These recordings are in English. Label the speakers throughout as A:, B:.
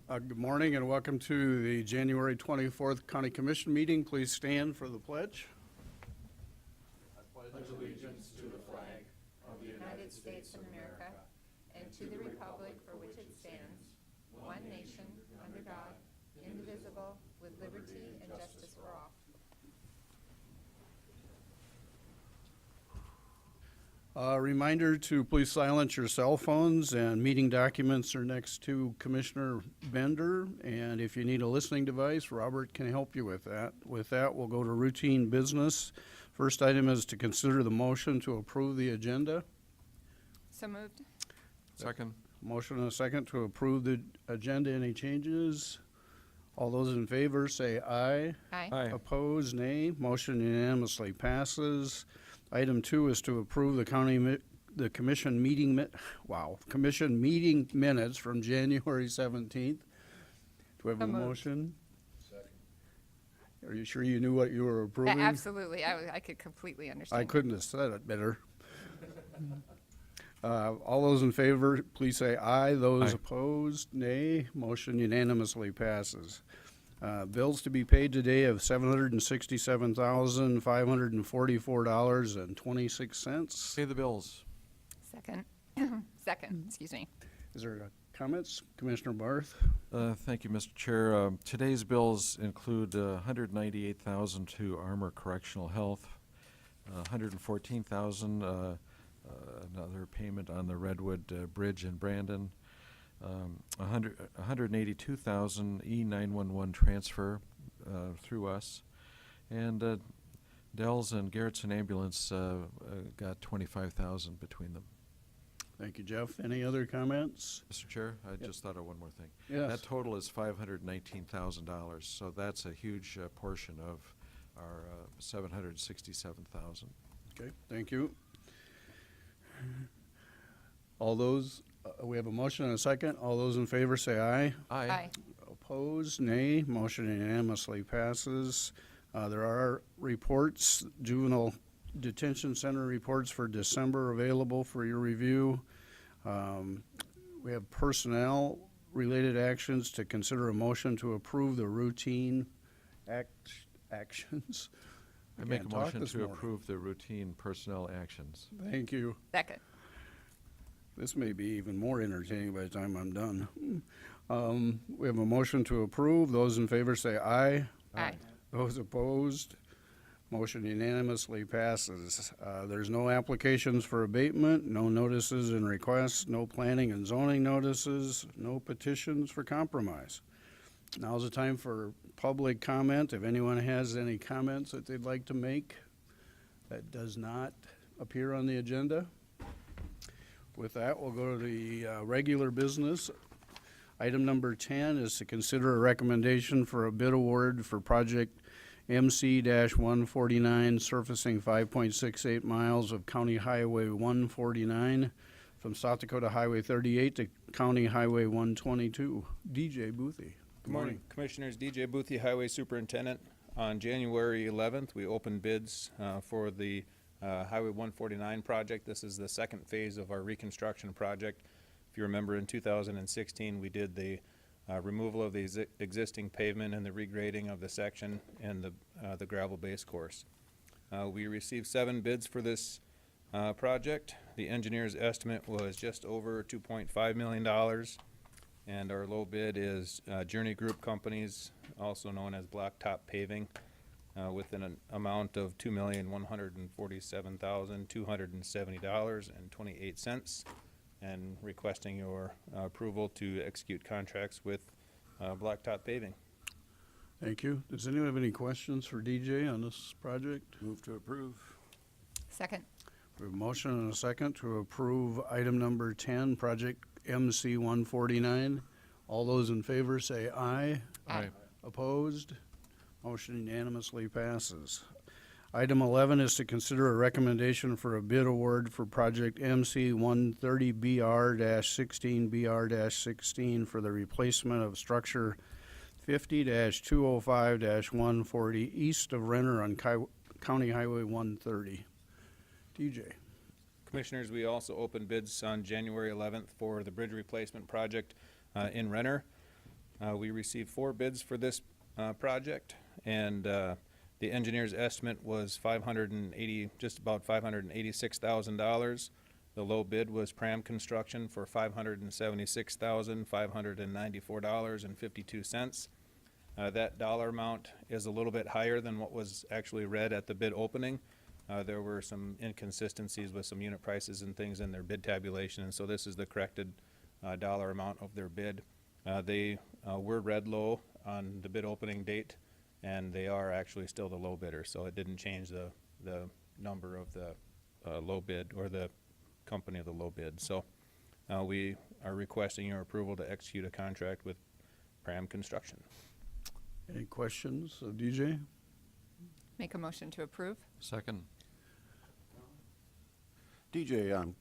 A: Good morning and welcome to the January 24th County Commission meeting. Please stand for the pledge.
B: I pledge allegiance to the flag of the United States of America and to the republic for which it stands, one nation, under God, indivisible, with liberty and justice for all.
A: Reminder to please silence your cell phones, and meeting documents are next to Commissioner Bender. And if you need a listening device, Robert can help you with that. With that, we'll go to routine business. First item is to consider the motion to approve the agenda.
B: So moved.
C: Second.
A: Motion and a second to approve the agenda. Any changes? All those in favor say aye.
B: Aye.
C: Aye.
A: Opposed, nay. Motion unanimously passes. Item 2 is to approve the commission meeting minutes from January 17th. Do we have
B: So
A: a
B: moved.
A: motion? Are you sure you knew what you were approving?
B: Absolutely. I could completely understand.
A: I couldn't have said it better. All those in favor, please say aye. Those
C: Aye.
A: opposed, nay. Motion unanimously passes. Bills to be paid today of $767,544.26.
C: Pay the bills.
B: Second. Second, excuse me.
A: Is there comments? Commissioner Barth?
C: Thank you, Mr. Chair. Today's bills include $198,000 to Armor Correctional Health, $114,000 another payment on the Redwood Bridge in Brandon, $182,000 E911 transfer through us, and Dell's and Garrettson Ambulance got $25,000 between them.
A: Thank you, Jeff. Any other comments?
C: Mr. Chair, I just thought of one more thing.
A: Yes.
C: That total is $519,000, so that's a huge portion of our $767,000.
A: Okay, thank you. All those, we have a motion and a second. All those in favor say aye.
B: Aye.
A: Opposed, nay. Motion unanimously passes. There are reports, juvenile detention center reports for December available for your review. We have personnel related actions to consider a motion to approve the routine actions.
C: I make a
A: can't talk
C: motion
A: this
C: to
A: morning.
C: approve the routine personnel actions.
A: Thank you.
B: Second.
A: This may be even more entertaining by the time I'm done. We have a motion to approve. Those in favor say aye.
B: Aye.
A: Those opposed, motion unanimously passes. There's no applications for abatement, no notices and requests, no planning and zoning notices, no petitions for compromise. Now's the time for public comment. If anyone has any comments that they'd like to make that does not appear on the agenda. With that, we'll go to the regular business. Item number 10 is to consider a recommendation for a bid award for project MC-149 surfacing 5.68 miles of County Highway 149 from South Dakota Highway 38 to County Highway 122. DJ Boothie.
D: Good morning, Commissioners. DJ Boothie, Highway Superintendent. On January 11th, we opened bids for the Highway 149 project. This is the second phase of our reconstruction project. If you remember, in 2016, we did the removal of the existing pavement and the regrading of the section and the gravel base course. We received 7 bids for this project. The engineer's estimate was just over $2.5 million, and our low bid is Journey Group Companies, also known as Blacktop Paving, with an amount of $2,147,270.28, and requesting your approval to execute contracts with Blacktop Paving.
A: Thank you. Does anyone have any questions for DJ on this project?
C: Move to approve.
B: Second.
A: We have a motion and a second to approve item number 10, project MC 149. All those in favor say aye.
B: Aye.
A: Opposed? Motion unanimously passes. Item 11 is to consider a recommendation for a bid award for project MC 130BR-16BR-16 for the replacement of structure 50-205-140 east of Renner on County Highway 130. DJ.
D: Commissioners, we also opened bids on January 11th for the bridge replacement project in Renner. We received 4 bids for this project, and the engineer's estimate was just about $586,000. The low bid was Pram Construction for $576,594.52. That dollar amount is a little bit higher than what was actually read at the bid opening. There were some inconsistencies with some unit prices and things in their bid tabulation, and so this is the corrected dollar amount of their bid. They were read low on the bid opening date, and they are actually still the low bidder, so it didn't change the number of the low bid or the company of the low bid. So we are requesting your approval to execute a contract with Pram Construction.
A: Any questions of DJ?
B: Make a motion to approve.
C: Second.
E: DJ,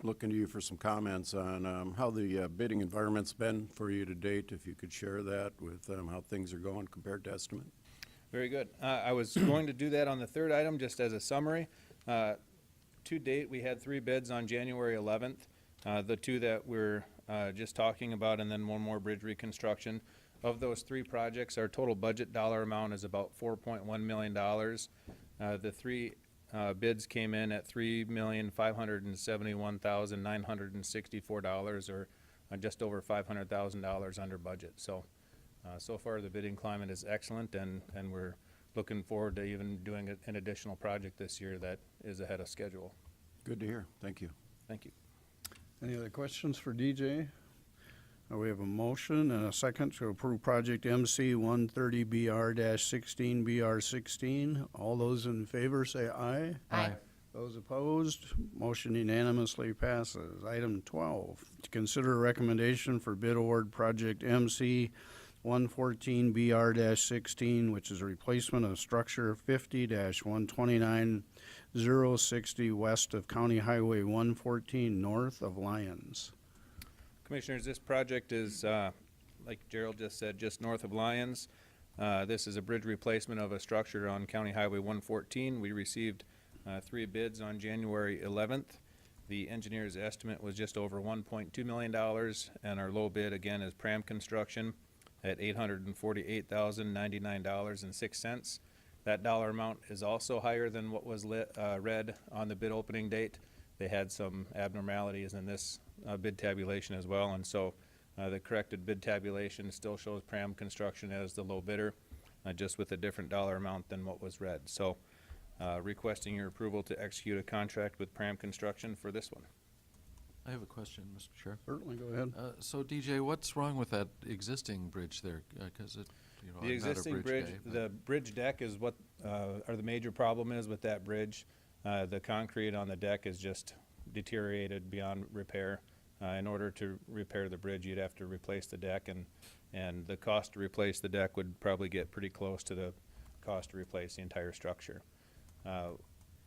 E: looking to you for some comments on how the bidding environment's been for you to date, if you could share that with how things are going compared to estimate.
D: Very good. I was going to do that on the third item, just as a summary. To date, we had 3 bids on January 11th. The 2 that we're just talking about, and then one more bridge reconstruction. Of those 3 projects, our total budget dollar amount is about $4.1 million. The 3 bids came in at $3,571,964, or just over $500,000 under budget. So far the bidding climate is excellent, and we're looking forward to even doing an additional project this year that is ahead of schedule.
E: Good to hear. Thank you.
D: Thank you.
A: Any other questions for DJ? We have a motion and a second to approve project MC 130BR-16BR16. All those in favor say aye.
B: Aye.
A: Those opposed, motion unanimously passes. Item 12, to consider a recommendation for bid award project MC 114BR-16, which is a replacement of structure 50-129-060 west of County Highway 114 north of Liens.
D: Commissioners, this project is, like Gerald just said, just north of Lions. This is a bridge replacement of a structure on County Highway 114. We received 3 bids on January 11th. The engineer's estimate was just over $1.2 million, and our low bid, again, is Pram Construction at $848,099.06. That dollar amount is also higher than what was read on the bid opening date. They had some abnormalities in this bid tabulation as well, and so the corrected bid tabulation still shows Pram Construction as the low bidder, just with a different dollar amount than what was read. So requesting your approval to execute a contract with Pram Construction for this one.
C: I have a question, Mr. Chair.
A: Certainly, go ahead.
C: So DJ, what's wrong with that existing bridge there? Because it, you know,
D: The
C: I'm
D: existing
C: not a
D: bridge,
C: guy, but-
D: the bridge deck is what, or the major problem is with that bridge. The concrete on the deck is just deteriorated beyond repair. In order to repair the bridge, you'd have to replace the deck, and the cost to replace the deck would probably get pretty close to the cost to replace the entire structure.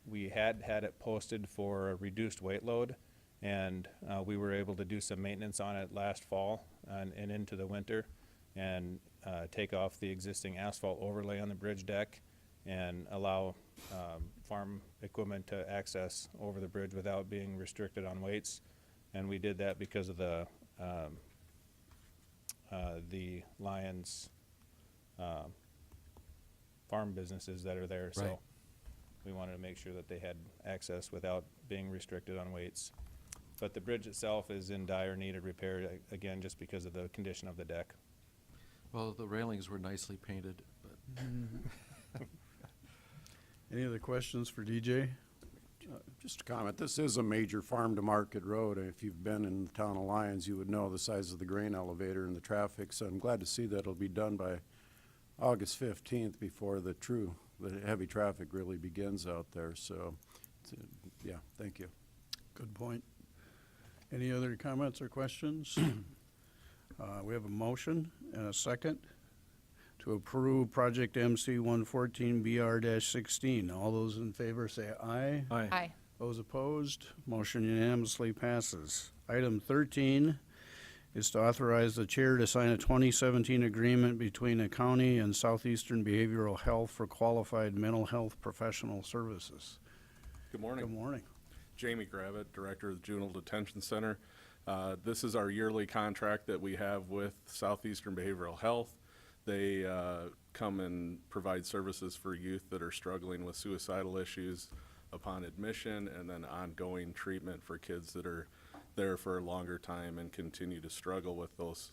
D: We had it posted for a reduced weight load, and we were able to do some maintenance on it last fall and into the winter, and take off the existing asphalt overlay on the bridge deck and allow farm equipment to access over the bridge without being restricted on weights. And we did that because of the Lions farm businesses that are there.
C: Right.
D: So we wanted to make sure that they had access without being restricted on weights. But the bridge itself is in dire need of repair, again, just because of the condition of the deck.
C: Well, the railings were nicely painted, but
A: Any other questions for DJ?
E: Just a comment. This is a major farm-to-market road, and if you've been in the town of Lyons, you would know the size of the grain elevator and the traffic. So I'm glad to see that it'll be done by August 15th before the heavy traffic really begins out there. So, yeah, thank you.
A: Good point. Any other comments or questions? We have a motion and a second to approve project MC 114BR-16. All those in favor say aye.
B: Aye.
A: Those opposed, motion unanimously passes. Item 13 is to authorize the chair to sign a 2017 agreement between the county and Southeastern Behavioral Health for qualified mental health professional services.
F: Good morning.
A: Good morning.
F: Jamie Gravitt, Director of the Juvenile Detention Center. This is our yearly contract that we have with Southeastern Behavioral Health. They come and provide services for youth that are struggling with suicidal issues upon admission, and then ongoing treatment for kids that are there for a longer time and continue to struggle with those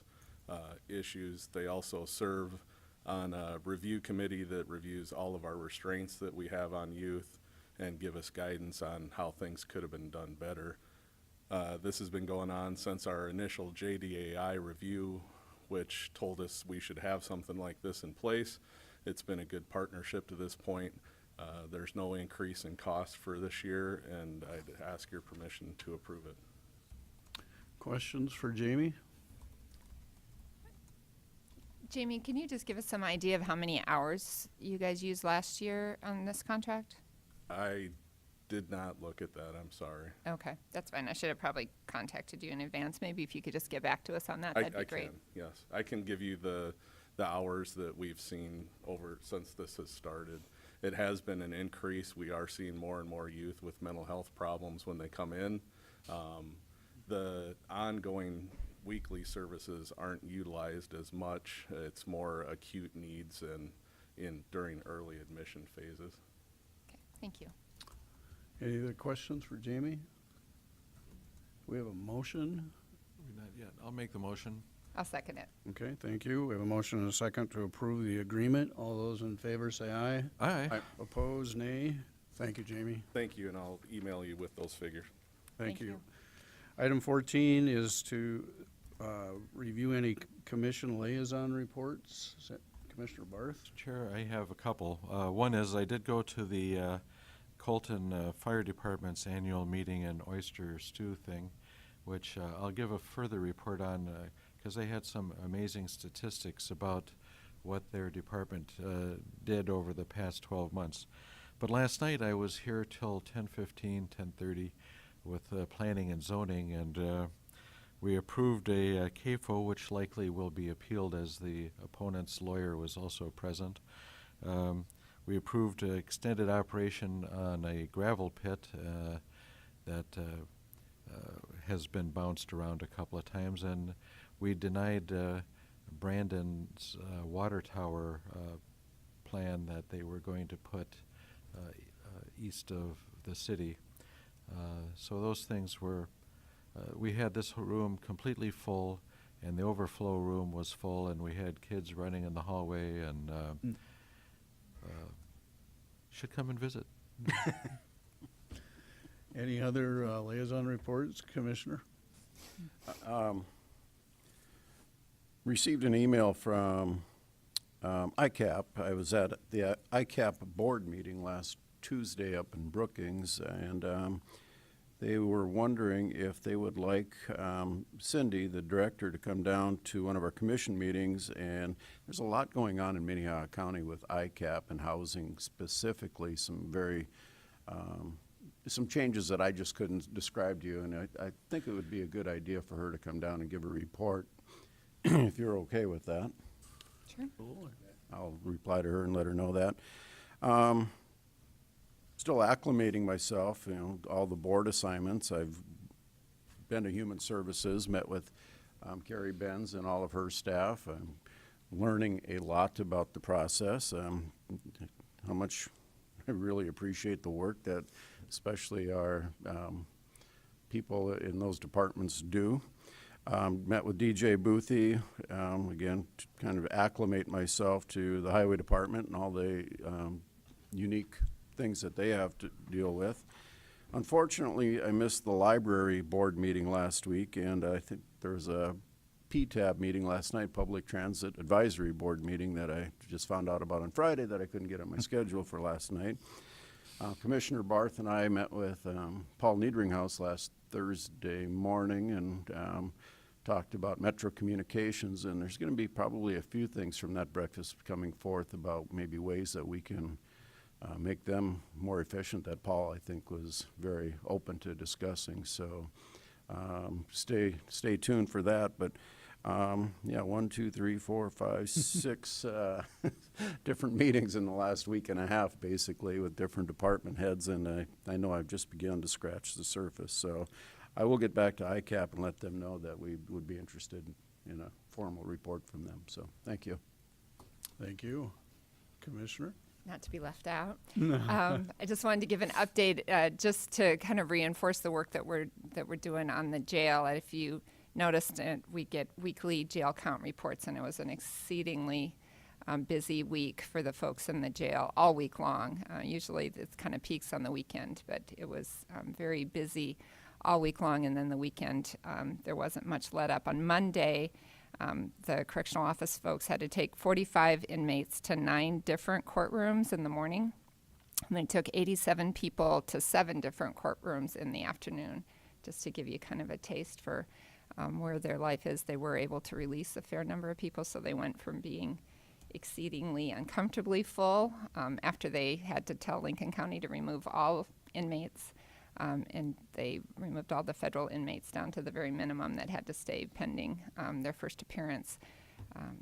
F: issues. They also serve on a review committee that reviews all of our restraints that we have on youth and give us guidance on how things could have been done better. This has been going on since our initial JDAI review, which told us we should have something like this in place. It's been a good partnership to this point. There's no increase in cost for this year, and I'd ask your permission to approve it.
A: Questions for Jamie?
B: Jamie, can you just give us some idea of how many hours you guys used last year on this contract?
F: I did not look at that, I'm sorry.
B: Okay, that's fine. I should have probably contacted you in advance. Maybe if you could just get back to us on that, that'd be great.
F: I can, yes. I can give you the hours that we've seen over since this has started. It has been an increase. We are seeing more and more youth with mental health problems when they come in. The ongoing weekly services aren't utilized as much. It's more acute needs and during early admission phases.
B: Okay, thank you.
A: Any other questions for Jamie? We have a motion.
C: Not yet. I'll make the motion.
B: I'll second it.
A: Okay, thank you. We have a motion and a second to approve the agreement. All those in favor say aye.
C: Aye.
A: Opposed, nay. Thank you, Jamie.
F: Thank you, and I'll email you with those figures.
A: Thank
B: Thank
A: you.
B: you.
A: Item 14 is to review any commission liaison reports. Is that Commissioner Barth?
C: Chair, I have a couple. One is I did go to the Colton Fire Department's annual meeting and oyster stew thing, which I'll give a further report on because they had some amazing statistics about what their department did over the past 12 months. But last night I was here till 10:15, 10:30 with planning and zoning, and we approved a CAFO, which likely will be appealed as the opponent's lawyer was also present. We approved extended operation on a gravel pit that has been bounced around a couple of times, and we denied Brandon's water tower plan that they were going to put east of the city. So those things were, we had this room completely full, and the overflow room was full, and we had kids running in the hallway, and should come and visit.
A: Any other liaison reports, Commissioner?
E: Received an email from ICAP. I was at the ICAP board meeting last Tuesday up in Brookings, and they were wondering if they would like Cindy, the director, to come down to one of our commission meetings. And there's a lot going on in Minnehaha County with ICAP and housing specifically, some very some changes that I just couldn't describe to you, and I think it would be a good idea for her to come down and give a report if you're okay with that.
B: Sure.
E: I'll reply to her and let her know that. Still acclimating myself, you know, all the board assignments. I've been to Human Services, met with Carrie Benz and all of her staff. I'm learning a lot about the process, how much I really appreciate the work that especially our people in those departments do. Met with DJ Boothie, again, to kind of acclimate myself to the highway department and all the unique things that they have to deal with. Unfortunately, I missed the library board meeting last week, and I think there was a PTAB meeting last night, Public Transit Advisory Board meeting, that I just found out about on Friday that I couldn't get on my schedule for last night. Commissioner Barth and I met with Paul Niederinghaus last Thursday morning and talked about Metro Communications, and there's going to be probably a few things from that breakfast coming forth about maybe ways that we can make them more efficient that Paul, I think, was very open to discussing. So stay tuned for that. But yeah, 1, 2, 3, 4, 5, 6 different meetings in the last week and a half, basically, with different department heads, and I know I've just begun to scratch the surface. So I will get back to ICAP and let them know that we would be interested in a formal report from them. So, thank you.
A: Thank you. Commissioner?
B: Not to be left out. I just wanted to give an update, just to kind of reinforce the work that we're doing on the jail. If you noticed, we get weekly jail count reports, and it was an exceedingly busy week for the folks in the jail all week long. Usually it kind of peaks on the weekend, but it was very busy all week long, and then the weekend there wasn't much let up. On Monday, the correctional office folks had to take 45 inmates to 9 different courtrooms in the morning, and they took 87 people to 7 different courtrooms in the afternoon, just to give you kind of a taste for where their life is. They were able to release a fair number of people, so they went from being exceedingly uncomfortably full after they had to tell Lincoln County to remove all inmates, and they removed all the federal inmates down to the very minimum that had to stay pending their first appearance.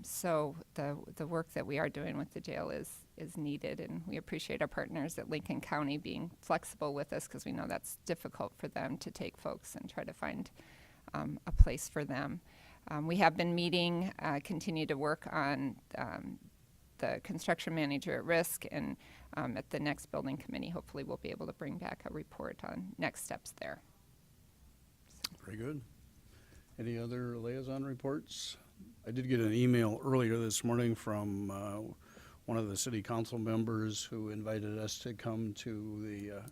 B: So the work that we are doing with the jail is needed, and we appreciate our partners at Lincoln County being flexible with us, because we know that's difficult for them to take folks and try to find a place for them. We have been meeting, continue to work on the construction manager at risk, and at the next building committee, hopefully we'll be able to bring back a report on next steps there.
A: Very good. Any other liaison reports? I did get an email earlier this morning from one of the city council members who invited us to come to the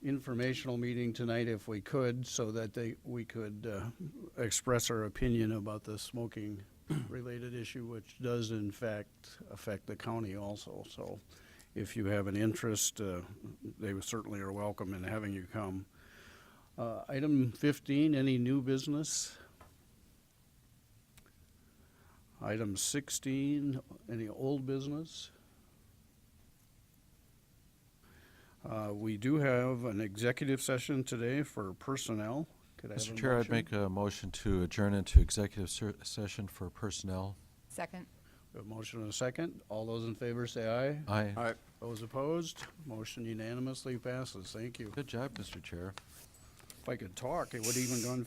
A: informational meeting tonight if we could, so that we could express our opinion about the smoking related issue, which does in fact affect the county also. So if you have an interest, they certainly are welcome in having you come. Item 15, any new business? Item 16, any old business? We do have an executive session today for personnel. Could I have
C: Mr.
A: a
C: Chair, I'd
A: motion?
C: make a motion to adjourn into executive session for personnel.
B: Second.
A: We have a motion and a second. All those in favor say aye.
C: Aye.
E: All right.
A: Those opposed? Motion unanimously passes. Thank you.
C: Good job, Mr. Chair.
A: If I could talk, it would even gone